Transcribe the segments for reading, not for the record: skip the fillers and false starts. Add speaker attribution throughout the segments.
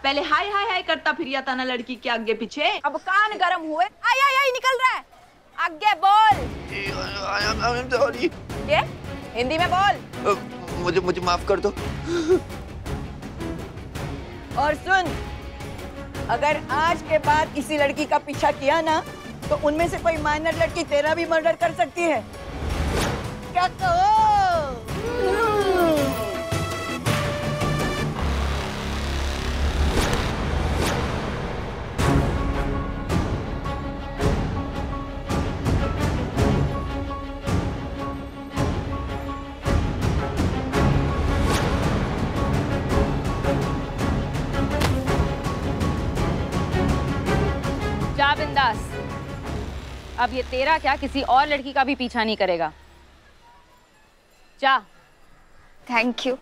Speaker 1: पहले हाय हाय हाय करता फिरिया था ना लड़की के आगे पीछे।
Speaker 2: अब कान गरम हुए, आई आई आई निकल रहा है, आगे बोल।
Speaker 3: I'm sorry।
Speaker 2: ये हिंदी में बोल।
Speaker 3: मुझे माफ कर दो।
Speaker 2: और सुन, अगर आज के बाद किसी लड़की का पीछा किया ना तो उनमें से कोई माइनर लड़की तेरा भी मर्डर कर सकती है। क्या कहो?
Speaker 4: जा बिंदास, अब ये तेरा क्या किसी और लड़की का भी पीछा नहीं करेगा। जा।
Speaker 5: Thank you.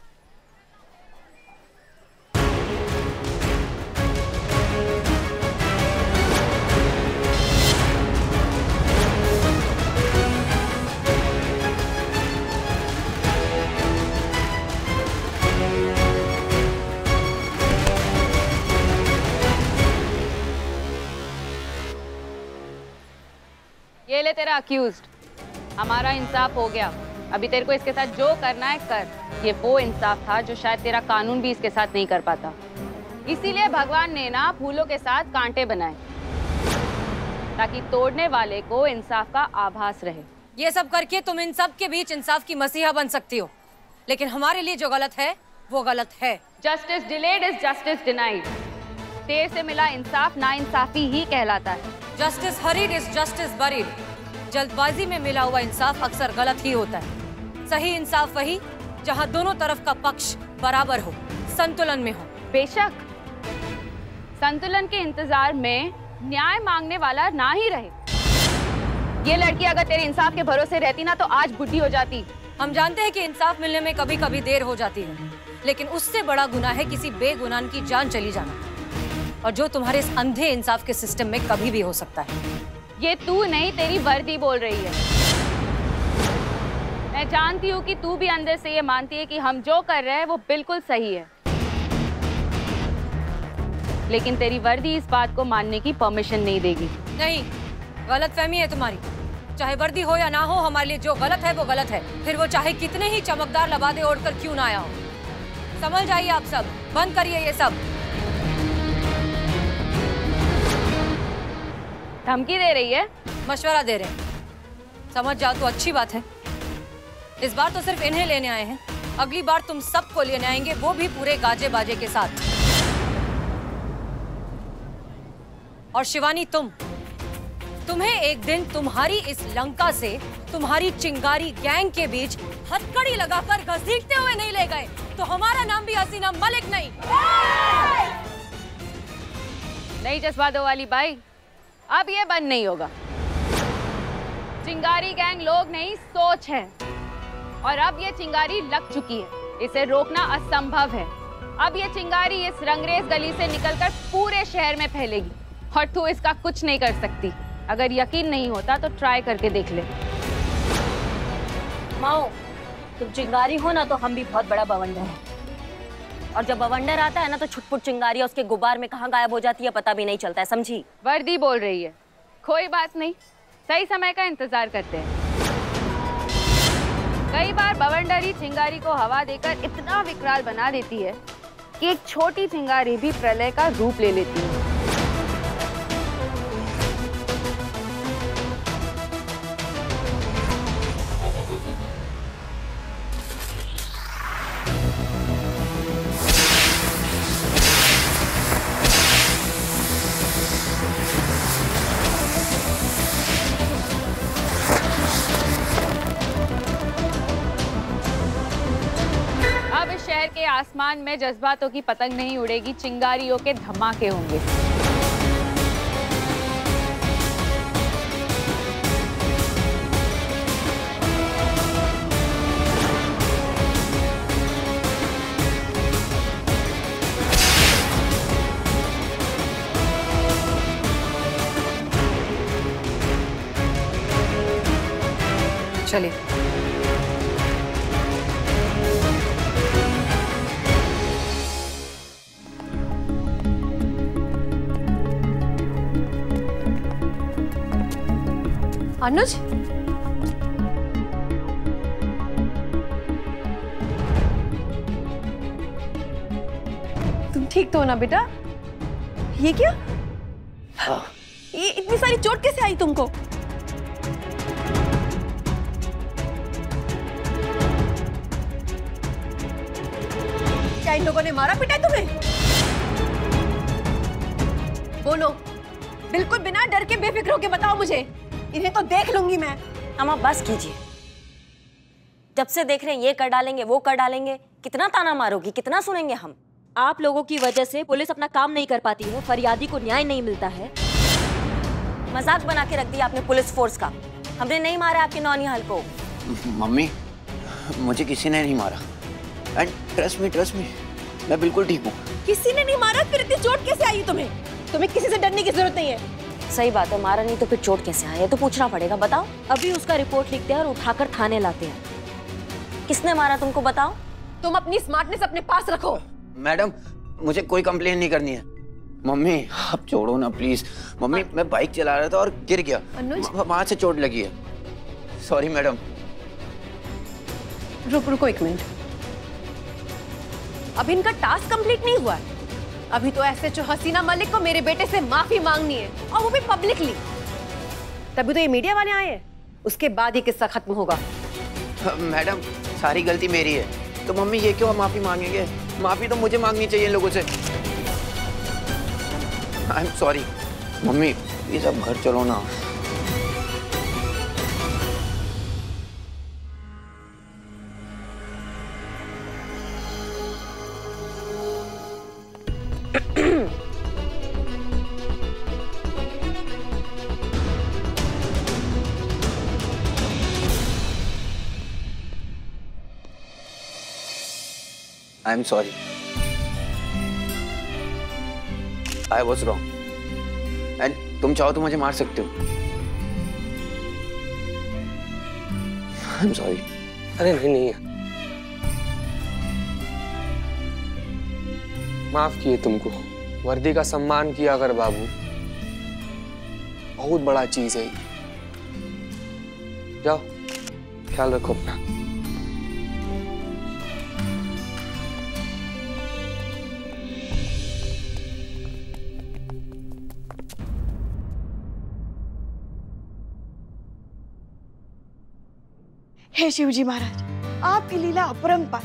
Speaker 4: ये ले तेरा अक्यूज्ड, हमारा इंसाफ हो गया। अभी तेरे को इसके साथ जो करना है कर। ये वो इंसाफ था जो शायद तेरा कानून भी इसके साथ नहीं कर पाता। इसीलिए भगवान ने ना फूलों के साथ कांटे बनाए ताकि तोड़ने वाले को इंसाफ का आभास रहे।
Speaker 6: ये सब करके तुम इन सब के बीच इंसाफ की मसीहा बन सकती हो, लेकिन हमारे लिए जो गलत है वो गलत है।
Speaker 4: Justice delayed is justice denied. देर से मिला इंसाफ नाइंसाफी ही कहलाता है।
Speaker 6: Justice hurried is justice buried. जल्दबाजी में मिला हुआ इंसाफ अक्सर गलत ही होता है। सही इंसाफ वही जहां दोनों तरफ का पक्ष बराबर हो, संतुलन में हो।
Speaker 4: बेशक संतुलन के इंतजार में न्याय मांगने वाला ना ही रहे। ये लड़की अगर तेरे इंसाफ के भरोसे रहती ना तो आज बुढ़ी हो जाती।
Speaker 6: हम जानते हैं कि इंसाफ मिलने में कभी कभी देर हो जाती है, लेकिन उससे बड़ा गुनाह है किसी बेगुनाह की जान चली जाना, और जो तुम्हारे इस अंधे इंसाफ के सिस्टम में कभी भी हो सकता है।
Speaker 4: ये तू नहीं, तेरी वर्दी बोल रही है। मैं जानती हूँ कि तू भी अंदर से ये मानती है कि हम जो कर रहे हैं वो बिल्कुल सही है, लेकिन तेरी वर्दी इस बात को मानने की परमिशन नहीं देगी।
Speaker 6: नहीं, गलतफहमी है तुम्हारी। चाहे वर्दी हो या ना हो, हमारे लिए जो गलत है वो गलत है, फिर वो चाहे कितने ही चमकदार लबादे ओढ़कर क्यों ना आया हो। समझ जाइए आप सब, बंद करिए ये सब।
Speaker 4: धमकी दे रही है?
Speaker 6: मशवरा दे रहे हैं। समझ जाओ तो अच्छी बात है। इस बार तो सिर्फ इन्हें लेने आए हैं, अगली बार तुम सबको लेने आएंगे, वो भी पूरे गाजे बाजे के साथ। और शिवानी, तुम्हें एक दिन तुम्हारी इस लंका से तुम्हारी चिंगारी गैंग के बीच हथकड़ी लगाकर घसीटते हुए नहीं ले गए तो हमारा नाम भी हसीना मलिक नहीं।
Speaker 4: नहीं जज्बातों वाली बाई, अब ये बंद नहीं होगा। चिंगारी गैंग लोग नहीं, सोच है, और अब ये चिंगारी लग चुकी है। इसे रोकना असंभव है। अब ये चिंगारी इस रंगरेज गली से निकलकर पूरे शहर में फैलेगी और तू इसका कुछ नहीं कर सकती। अगर यकीन नहीं होता तो ट्राई करके देख ले।
Speaker 7: माओ, तुम चिंगारी हो ना तो हम भी बहुत बड़ा बवंडर है, और जब बवंडर आता है ना तो छुटपुट चिंगारी उसके गुबार में कहाँ गायब हो जाती है पता भी नहीं चलता है, समझी?
Speaker 4: वर्दी बोल रही है, कोई बात नहीं, सही समय का इंतजार करते हैं। कई बार बवंडरी चिंगारी को हवा देकर इतना विकराल बना देती है कि एक छोटी चिंगारी भी प्रलय का रूप ले लेती है। शहर के आसमान में जज्बातों की पतंग नहीं उड़ेगी, चिंगारियों के धमाके होंगे।
Speaker 6: चलिए। अनुज, तुम ठीक तो हो ना बेटा? ये क्या? ये इतनी सारी चोट कैसे आई तुमको? क्या इन लोगों ने मारा पिटा तुम्हें? बोलो, बिल्कुल बिना डर के बेफिक्र होके बताओ मुझे। इन्हें तो देख लूंगी मैं।
Speaker 7: अम्मा बस कीजिए। जब से देख रहे हैं ये कर डालेंगे वो कर डालेंगे, कितना ताना मारोगी, कितना सुनेंगे हम? आप लोगों की वजह से पुलिस अपना काम नहीं कर पाती है, फरियादी को न्याय नहीं मिलता है। मजाक बना के रख दिया आपने पुलिस फोर्स का। हमने नहीं मारा आपके नौनिहाल को।
Speaker 3: मम्मी, मुझे किसी ने नहीं मारा। एंड ट्रस्ट मी, मैं बिल्कुल ठीक हूँ।
Speaker 6: किसी ने नहीं मारा, फिर इतनी चोट कैसे आई तुम्हें? तुम्हें किसी से डरने की जरूरत नहीं है।
Speaker 7: सही बात है, मारा नहीं तो फिर चोट कैसे आई? ये तो पूछना पड़ेगा। बताओ, अभी उसका रिपोर्ट लिखते हैं और उठाकर थाने लाते हैं। किसने मारा तुमको बताओ?
Speaker 6: तुम अपनी स्मार्टनेस अपने पास रखो।
Speaker 3: मैडम, मुझे कोई कंप्लेन नहीं करनी है। मम्मी आप छोड़ो ना प्लीज। मम्मी मैं बाइक चला रहा था और गिर गया, वहां से चोट लगी है। Sorry madam.
Speaker 6: रुको एक मिनट, अभी इनका टास्क कंप्लीट नहीं हुआ है। अभी तो एसएचओ हसीना मलिक को मेरे बेटे से माफी मांगनी है, और वो भी पब्लिकली। तभी तो ये मीडिया वाले आए हैं, उसके बाद ये किस्सा खत्म होगा।
Speaker 3: मैडम सारी गलती मेरी है, तो मम्मी ये क्यों माफी मांगेंगे? माफी तो मुझे मांगनी चाहिए इन लोगों से। I am sorry. मम्मी ये सब घर चलो ना। I am sorry. I was wrong. And तुम चाहो तो मुझे मार सकते हो। I'm sorry.
Speaker 8: अरे नहीं, माफ किए तुमको। वर्दी का सम्मान किया कर बाबू, बहुत बड़ा चीज है। जाओ, ख्याल रखो अपना।
Speaker 2: हे शिवजी महाराज, आपकी लीला अपरंपार।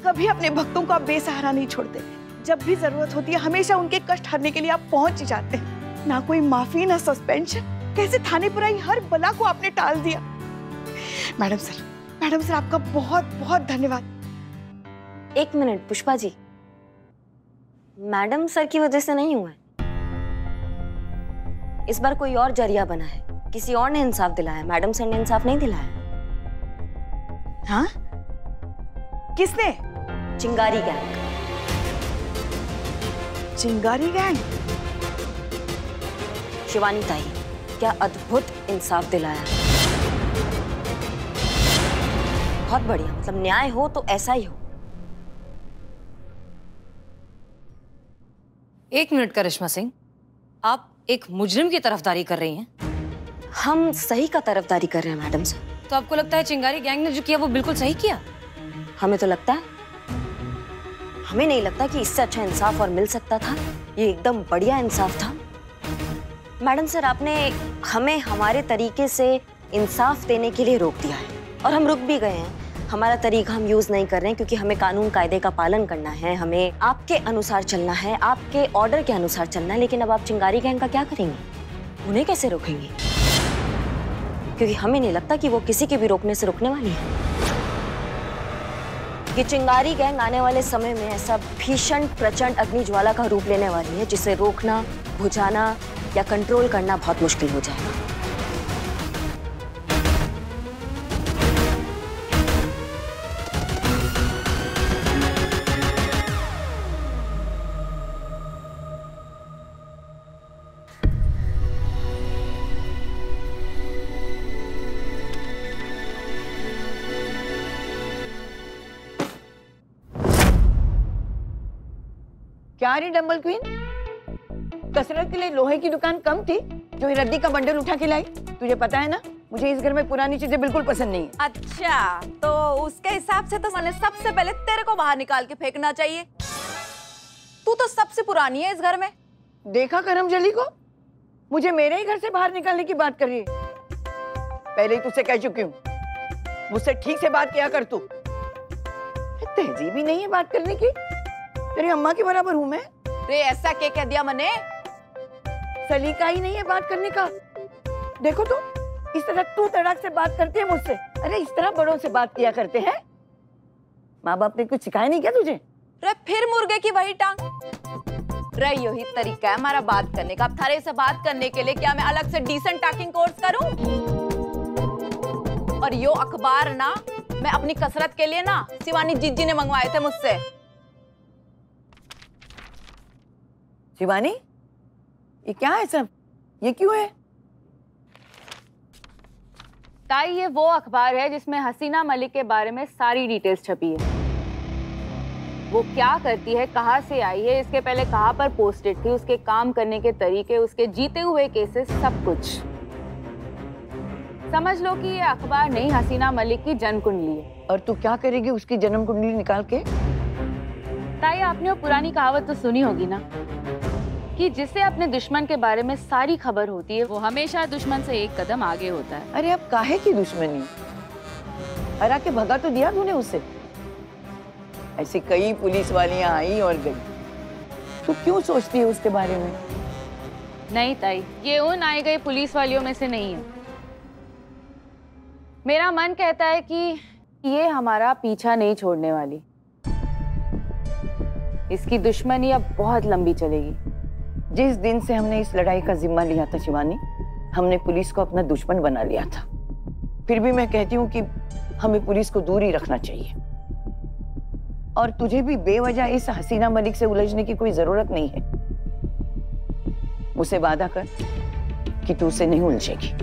Speaker 2: कभी अपने भक्तों को आप बेसहारा नहीं छोड़ते। जब भी जरूरत होती है हमेशा उनके कष्ट हरने के लिए आप पहुंच ही जाते हैं। ना कोई माफी ना सस्पेंशन, कैसे थाने पर आई हर बला को आपने टाल दिया। मैडम सर आपका बहुत बहुत धन्यवाद।
Speaker 7: एक minute Pushpa ji, madam sir की वजह से नहीं हुआ है। इस बार कोई और जरिया बना है, किसी और ने इंसाफ दिलाया, मैडम सर ने इंसाफ नहीं दिलाया।
Speaker 2: हाँ? किसने?
Speaker 7: चिंगारी गैंग।
Speaker 2: चिंगारी गैंग?
Speaker 7: शिवानी ताई, क्या अद्भुत इंसाफ दिलाया। बहुत बढ़िया, मतलब न्याय हो तो ऐसा ही हो।
Speaker 6: एक मिनट करिश्मा सिंह, आप एक मुजरिम की तरफदारी कर रही हैं?
Speaker 7: हम सही का तरफदारी कर रहे हैं मैडम सर।
Speaker 6: तो आपको लगता है चिंगारी गैंग ने जो किया वो बिल्कुल सही किया?
Speaker 7: हमें तो लगता है, हमें नहीं लगता कि इससे अच्छा इंसाफ और मिल सकता था। ये एकदम बढ़िया इंसाफ था। मैडम सर, आपने हमें हमारे तरीके से इंसाफ देने के लिए रोक दिया है, और हम रुक भी गए हैं। हमारा तरीका हम यूज नहीं कर रहे हैं क्योंकि हमें कानून कायदे का पालन करना है, हमें आपके अनुसार चलना है, आपके ऑर्डर के अनुसार चलना है। लेकिन अब आप चिंगारी गैंग का क्या करेंगे? उन्हें कैसे रोकेंगे? क्योंकि हमें नहीं लगता कि वो किसी के भी रोकने से रुकने वाली है। ये चिंगारी गैंग आने वाले समय में ऐसा भीषण प्रचंड अग्निज्वाला का रूप लेने वाली है जिसे रोकना, बुझाना या कंट्रोल करना बहुत मुश्किल हो जाएगा।
Speaker 2: क्या रे डंबल क्वीन, कसरत के लिए लोहे की दुकान कम थी जो ये रद्दी का बंडल उठा के लाई? तुझे पता है ना मुझे इस घर में पुरानी चीजें बिल्कुल पसंद नहीं है।
Speaker 1: अच्छा, तो उसके हिसाब से तो मैंने सबसे पहले तेरे को बाहर निकाल के फेंकना चाहिए। तू तो सबसे पुरानी है इस घर में।
Speaker 2: देखा करमजली को, मुझे मेरे ही घर से बाहर निकालने की बात कर रही है। पहले ही तुझसे कह चुकी हूँ, मुझसे ठीक से बात किया कर तू। तहजीब ही नहीं है बात करने की। तेरी अम्मा के बराबर हूँ मैं।
Speaker 1: रे ऐसा क्या कह दिया मैंने?
Speaker 2: सलीका ही नहीं है बात करने का। देखो तो, इस तरह तू तड़ाक से बात करती है मुझसे। अरे इस तरह बड़ों से बात किया करते हैं। माँ बाप ने कुछ सिखाया नहीं क्या तुझे?
Speaker 1: रे फिर मुर्गे की वही टांग। रे यही तरीका है हमारा बात करने का। अब थारे से बात करने के लिए क्या मैं अलग से डिसेंट टॉकिंग कोर्स करूं? और यो अखबार ना मैं अपनी कसरत के लिए ना शिवानी जीजी ने मंगवाए थे मुझसे।
Speaker 2: शिवानी, ये क्या है सब? ये क्यों है?
Speaker 4: ताई ये वो अखबार है जिसमें हसीना मलिक के बारे में सारी डिटेल्स छपी है। वो क्या करती है, कहाँ से आई है, इसके पहले कहाँ पर पोस्टेड थी, उसके काम करने के तरीके, उसके जीते हुए केसेस, सब कुछ। समझ लो कि ये अखबार नहीं, हसीना मलिक की जन्म कुंडली है।
Speaker 2: और तू क्या करेगी उसकी जन्म कुंडली निकाल के?
Speaker 4: ताई आपने वो पुरानी कहावत तो सुनी होगी ना कि जिसे अपने दुश्मन के बारे में सारी खबर होती है वो हमेशा दुश्मन से एक कदम आगे होता है।
Speaker 2: अरे अब काहे की दुश्मनी? हरा के भगा तो दिया तूने उससे। ऐसे कई पुलिस वालियां आई और गई, तू क्यों सोचती है उसके बारे में?
Speaker 4: नहीं ताई, ये उन आई गई पुलिस वालियों में से नहीं है। मेरा मन कहता है कि ये हमारा पीछा नहीं छोड़ने वाली। इसकी दुश्मनी अब बहुत लंबी चलेगी।
Speaker 2: जिस दिन से हमने इस लड़ाई का जिम्मा लिया था शिवानी, हमने पुलिस को अपना दुश्मन बना लिया था। फिर भी मैं कहती हूँ कि हमें पुलिस को दूर ही रखना चाहिए। और तुझे भी बेवजह इस हसीना मलिक से उलझने की कोई जरूरत नहीं है। उसे वादा कर कि तू उसे नहीं उलझेगी।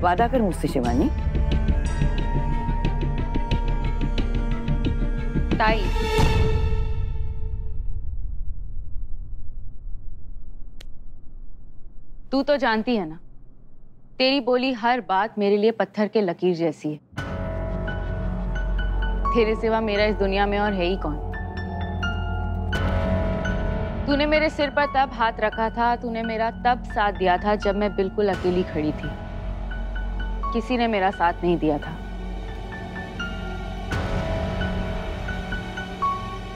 Speaker 2: वादा कर मुझसे शिवानी।
Speaker 4: ताई, तू तो जानती है ना, तेरी बोली हर बात मेरे लिए पत्थर के लकीर जैसी है। तेरे सिवा मेरा इस दुनिया में और है ही कौन? तूने मेरे सिर पर तब हाथ रखा था, तूने मेरा तब साथ दिया था जब मैं बिल्कुल अकेली खड़ी थी। किसी ने मेरा साथ नहीं दिया था।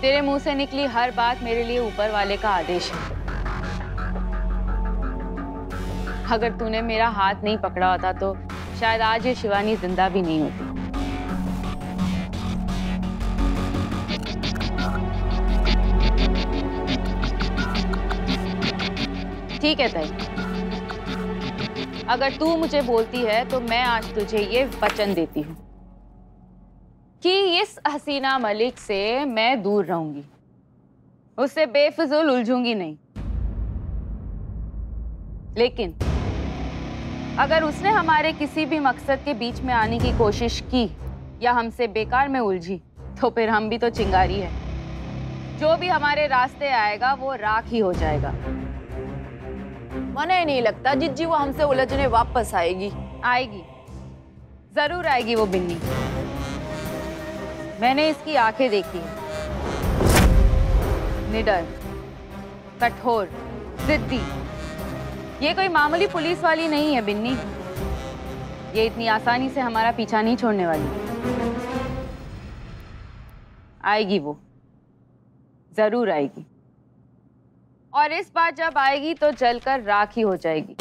Speaker 4: तेरे मुंह से निकली हर बात मेरे लिए ऊपर वाले का आदेश है। अगर तूने मेरा हाथ नहीं पकड़ा होता तो शायद आज ये शिवानी जिंदा भी नहीं होती। ठीक है ताई, अगर तू मुझे बोलती है तो मैं आज तुझे ये वचन देती हूँ कि इस हसीना मलिक से मैं दूर रहूंगी, उससे बेफिजूल उलझूंगी नहीं। लेकिन अगर उसने हमारे किसी भी मकसद के बीच में आने की कोशिश की या हमसे बेकार में उलझी तो फिर हम भी तो चिंगारी है। जो भी हमारे रास्ते आएगा वो राख ही हो जाएगा।
Speaker 1: मने नहीं लगता जिज्जी वो हमसे उलझने वापस आएगी।
Speaker 4: आएगी, जरूर आएगी वो बिन्नी। मैंने इसकी आंखें देखी है। निडर, कठोर, जिद्दी। ये कोई मामूली पुलिस वाली नहीं है बिन्नी। ये इतनी आसानी से हमारा पीछा नहीं छोड़ने वाली। आएगी वो, जरूर आएगी। और इस बार जब आएगी तो जलकर राख ही हो जाएगी।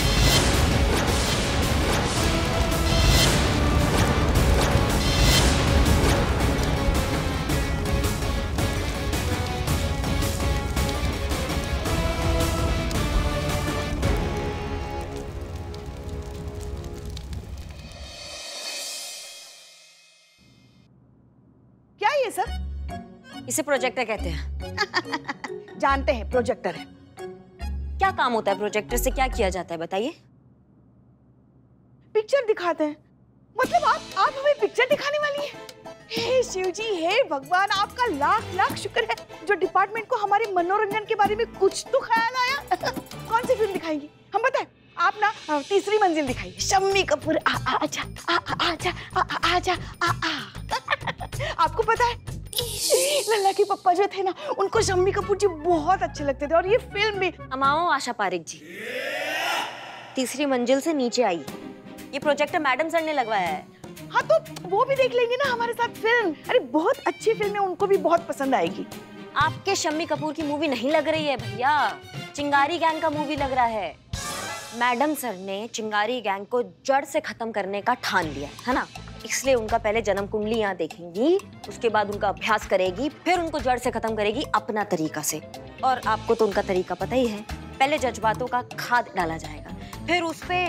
Speaker 2: क्या ये सब?
Speaker 7: इसे प्रोजेक्टर कहते हैं।
Speaker 2: जानते हैं, प्रोजेक्टर है।
Speaker 7: क्या काम होता है प्रोजेक्टर से? क्या किया जाता है बताइए?
Speaker 2: पिक्चर दिखाते हैं। मतलब आप हमें पिक्चर दिखाने वाली हैं? हे शिव जी, हे भगवान, आपका लाख लाख शुक्र है जो डिपार्टमेंट को हमारे मनोरंजन के बारे में कुछ तो ख्याल आया। कौन सी फिल्म दिखाएंगी हम बताएं? आप ना तीसरी मंजिल दिखाइए। शम्मी कपूर आजा आजा आजा आपको पता है लल्ला के पप्पा जो थे ना, उनको शम्मी कपूर जी बहुत अच्छे लगते थे और ये फिल्म भी।
Speaker 7: अमाओ आशा पारिक जी, तीसरी मंजिल से नीचे आई। ये प्रोजेक्टर मैडम सर ने लगवाया है।
Speaker 2: हाँ तो वो भी देख लेंगे ना हमारे साथ फिल्म। अरे बहुत अच्छी फिल्म है, उनको भी बहुत पसंद आएगी।
Speaker 7: आपके शम्मी कपूर की मूवी नहीं लग रही है भैया, चिंगारी गैंग का मूवी लग रहा है। मैडम सर ने चिंगारी गैंग को जड़ से खत्म करने का ठान लिया है ना, इसलिए उनका पहले जन्म कुंडली यहाँ देखेंगी, उसके बाद उनका अभ्यास करेगी, फिर उनको जड़ से खत्म करेगी अपना तरीका से। और आपको तो उनका तरीका पता ही है, पहले जज्बातों का खाद डाला जाएगा, फिर उस पे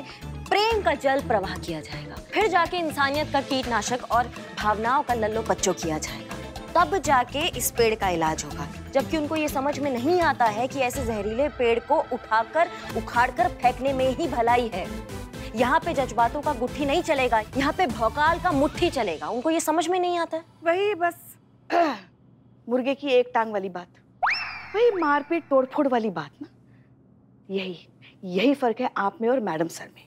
Speaker 7: प्रेम का जल प्रवाह किया जाएगा, फिर जाके इंसानियत का कीटनाशक और भावनाओं का लल्लो पच्चो किया जाएगा, तब जाके इस पेड़ का इलाज होगा। जबकि उनको ये समझ में नहीं आता है कि ऐसे जहरीले पेड़ को उठाकर उखाड़कर फेंकने में ही भलाई है। यहाँ पे जज्बातों का गुट्ठी नहीं चलेगा, यहाँ पे भौकाल का मुट्ठी चलेगा। उनको ये समझ में नहीं आता।
Speaker 2: वही बस मुर्गे की एक टांग वाली बात, वही मारपीट तोड़फोड़ वाली बात ना। यही फर्क है आप में और मैडम सर में।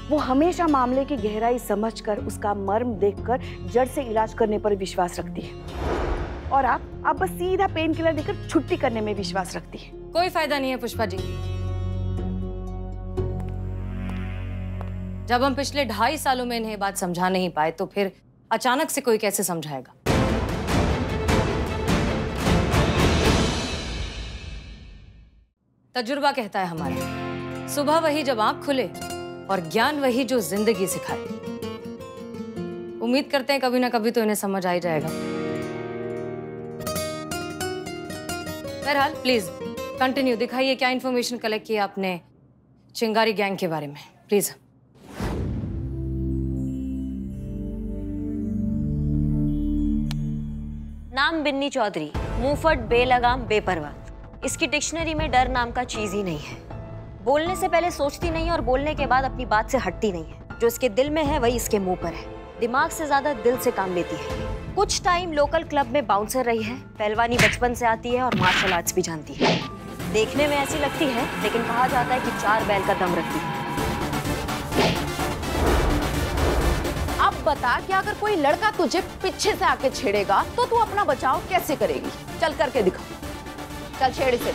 Speaker 2: वो हमेशा मामले की गहराई समझकर, उसका मर्म देखकर जड़ से इलाज करने पर विश्वास रखती है, और आप बस सीधा पेन किलर देकर छुट्टी करने में विश्वास रखती है।
Speaker 6: कोई फायदा नहीं है पुष्पा जी। जब हम पिछले 2.5 सालों में इन्हें बात समझा नहीं पाए, तो फिर अचानक से कोई कैसे समझाएगा। तजुर्बा कहता है हमारा, सुबह वही जब आंख खुले और ज्ञान वही जो जिंदगी सिखाए। उम्मीद करते हैं कभी ना कभी तो इन्हें समझ आ ही जाएगा। बहरहाल प्लीज कंटिन्यू, दिखाइए क्या इंफॉर्मेशन कलेक्ट की आपने चिंगारी गैंग के बारे में, प्लीज।
Speaker 7: नाम बिन्नी चौधरी, मुंहफट, बेलगाम, बेपरवाह। इसकी डिक्शनरी में डर नाम का चीज ही नहीं है। बोलने से पहले सोचती नहीं और बोलने के बाद अपनी बात से हटती नहीं है। जो इसके दिल में है वही इसके मुंह पर है। दिमाग से ज्यादा दिल से काम लेती है। कुछ टाइम लोकल क्लब में बाउंसर रही है, पहलवानी बचपन से आती है और मार्शल आर्ट्स भी जानती है। देखने में ऐसी लगती है, लेकिन कहा जाता है कि 4 बैल का दम रखती है।
Speaker 1: अब बता कि अगर कोई लड़का तुझे पीछे से आके छेड़ेगा तो तू अपना बचाव कैसे करेगी? चल करके दिखा, चल छेड़ से।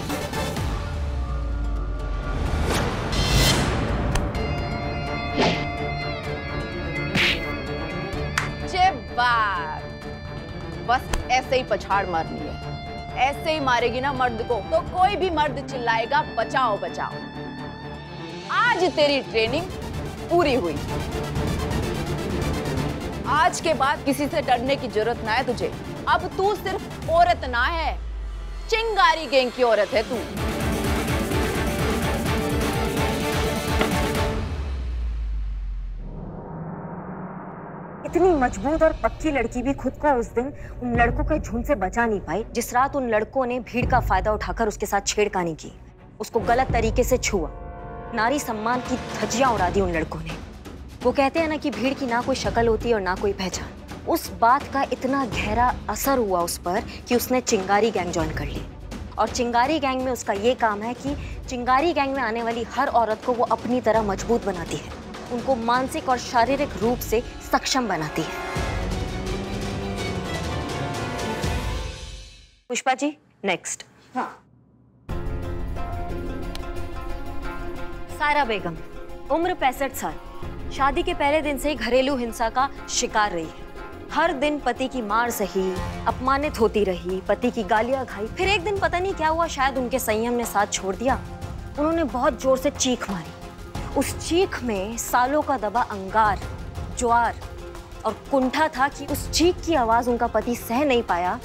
Speaker 1: बस ऐसे ही पछाड़ मारनी है, ऐसे ही मारेगी ना मर्द को तो कोई भी मर्द चिल्लाएगा बचाओ बचाओ। आज तेरी ट्रेनिंग पूरी हुई, आज के बाद किसी से डरने की जरूरत ना है तुझे। अब तू सिर्फ औरत ना है, चिंगारी गैंग की औरत है तू।
Speaker 7: इतनी मजबूत और पक्की लड़की भी खुद को उस दिन उन लड़कों के झुंड से बचा नहीं पाई जिस रात उन लड़कों ने भीड़ का फायदा उठाकर उसके साथ छेड़खानी की, उसको गलत तरीके से छुआ, नारी सम्मान की धज्जियां उड़ा दी उन लड़कों ने। वो कहते हैं ना कि भीड़ की ना कोई शक्ल होती है और ना कोई पहचान। उस बात का इतना गहरा असर हुआ उस पर कि उसने चिंगारी गैंग ज्वाइन कर ली। और चिंगारी गैंग में उसका ये काम है कि चिंगारी गैंग में आने वाली हर औरत को वो अपनी तरह मजबूत बनाती है, उनको मानसिक और शारीरिक रूप से सक्षम बनाती है। पुष्पा जी नेक्स्ट।
Speaker 2: हाँ।
Speaker 7: सायरा बेगम, उम्र 65 साल, शादी के पहले दिन से ही घरेलू हिंसा का शिकार रही है। हर दिन पति की मार सही, अपमानित होती रही, पति की गालियां खाई। फिर एक दिन पता नहीं क्या हुआ, शायद उनके संयम ने साथ छोड़ दिया। उन्होंने बहुत जोर से चीख मारी। उस चीख में सालों का दबा अंगार, ज्वार और कुंठा था कि उस चीख की आवाज उनका पति सह नहीं पाया,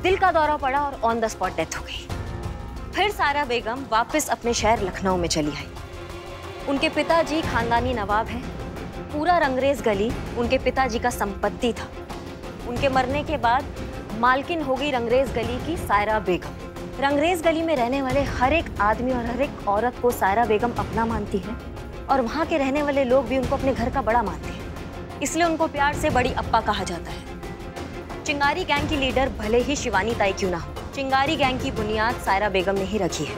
Speaker 7: दिल का दौरा पड़ा और ऑन द स्पॉट डेथ हो गई। फिर सायरा बेगम वापस अपने शहर लखनऊ में चली आई। उनके पिताजी खानदानी नवाब हैं। पूरा रंगरेज गली उनके पिताजी का संपत्ति था। उनके मरने के बाद मालकिन हो गई रंगरेज गली की सायरा बेगम। रंगरेज गली में रहने वाले हर एक आदमी और हर एक औरत को सायरा बेगम अपना मानती है और वहाँ के रहने वाले लोग भी उनको अपने घर का बड़ा मानते हैं, इसलिए उनको प्यार से बड़ी अप्पा कहा जाता है। चिंगारी गैंग की लीडर भले ही शिवानी ताई क्यों ना हो, चिंगारी गैंग की बुनियाद सायरा बेगम ने ही रखी है।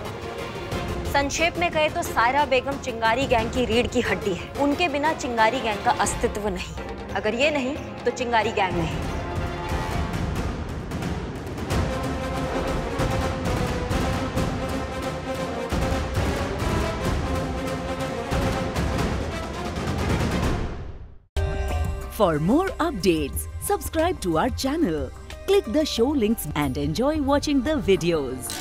Speaker 7: संक्षेप में कहे तो सायरा बेगम चिंगारी गैंग की रीढ़ की हड्डी है। उनके बिना चिंगारी गैंग का अस्तित्व नहीं। अगर ये नहीं तो चिंगारी गैंग नहीं।
Speaker 9: For more updates, subscribe to our channel, click the show links and enjoy watching the videos.